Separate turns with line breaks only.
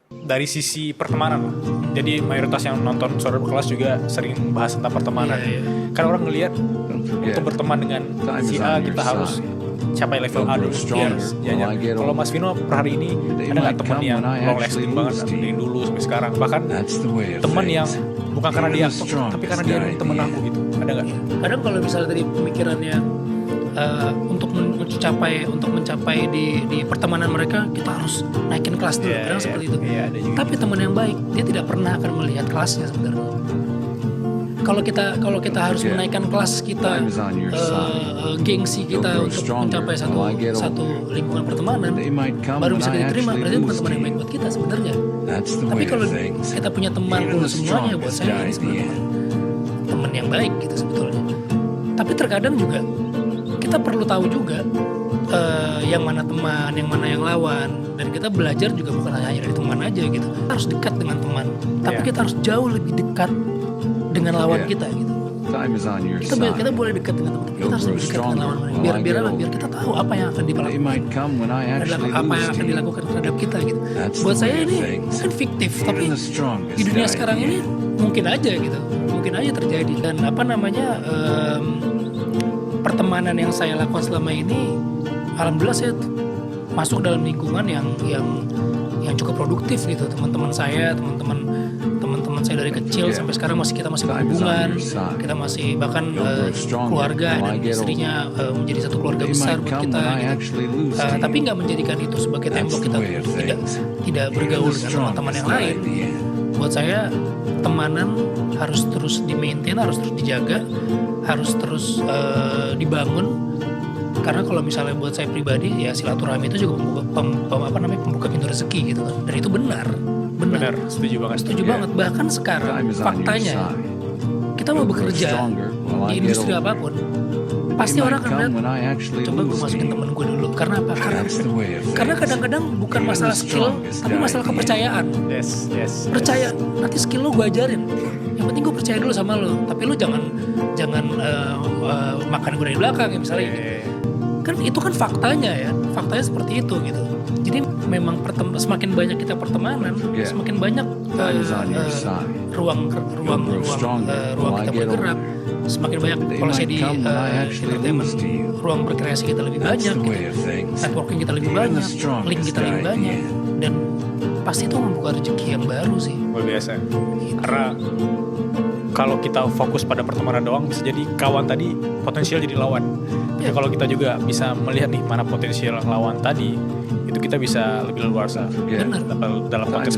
dari sisi pertemanan lah. Jadi mayoritas yang nonton Saudara Berkelas juga sering bahas tentang pertemanan. Kan orang ngelihat untuk berteman dengan si A kita harus capai level A dulu. Kalau Mas Vino per hari ini ada nggak teman yang long lasting banget dari dulu sampai sekarang? Bahkan teman yang bukan karena dia aktor, tapi karena dia teman aku gitu. Ada nggak?
Kadang kalau misalnya tadi pemikirannya untuk mencapai di pertemanan mereka kita harus naikin kelas dulu. Kadang seperti itu. Tapi teman yang baik dia tidak pernah akan melihat kelasnya sebenarnya. Kalau kita harus menaikkan kelas kita, gengsi kita untuk mencapai satu lingkungan pertemanan, baru bisa diterima. Berarti bukan teman yang baik buat kita sebenarnya. Tapi kalau kita punya teman dulu semuanya, buat saya ini sebenarnya teman yang baik gitu sebetulnya. Tapi terkadang juga kita perlu tahu juga yang mana teman, yang mana yang lawan, dan kita belajar juga bukan hanya dari teman aja gitu. Kita harus dekat dengan teman, tapi kita harus jauh lebih dekat dengan lawan kita gitu. Kita boleh dekat dengan teman, kita harus lebih dekat dengan lawan mereka. Biar kita tahu apa yang akan dilakukan terhadap kita gitu. Buat saya ini kan fiktif, tapi di dunia sekarang ini mungkin aja terjadi. Dan pertemanan yang saya lakukan selama ini, alhamdulillah saya masuk dalam lingkungan yang cukup produktif gitu. Teman-teman saya dari kecil sampai sekarang kita masih berhubungan, kita masih bahkan keluarga dan istrinya menjadi satu keluarga besar buat kita gitu. Tapi nggak menjadikan itu sebagai tembok kita tidak bergaul dengan teman-teman yang lain. Buat saya temanan harus terus di-maintain, harus terus dijaga, harus terus dibangun. Karena kalau misalnya buat saya pribadi ya silaturahmi itu juga membuka pintu rezeki gitu kan. Dan itu benar, setuju banget. Bahkan sekarang faktanya kita mau bekerja di industri apapun, pasti orang akan lihat, coba gue masukin temen gue dulu. Karena apa? Karena kadang-kadang bukan masalah skill, tapi masalah kepercayaan. Percaya, nanti skill lo gue ajarin. Yang penting gue percaya dulu sama lo. Tapi lo jangan makan gue dari belakang ya misalnya. Kan itu kan faktanya seperti itu gitu. Jadi memang semakin banyak kita pertemanan, semakin banyak ruang kita bergerak, semakin banyak. Kalau saya di entertainment, ruang berkreasi kita lebih banyak, gitu. Networking kita lebih banyak, link kita lebih banyak, dan pasti itu membuka rezeki yang baru sih.
Luar biasa. Karena kalau kita fokus pada pertemanan doang, bisa jadi kawan tadi potensial jadi lawan. Jadi kalau kita juga bisa melihat nih mana potensial lawan tadi, itu kita bisa lebih leluasa dalam konteks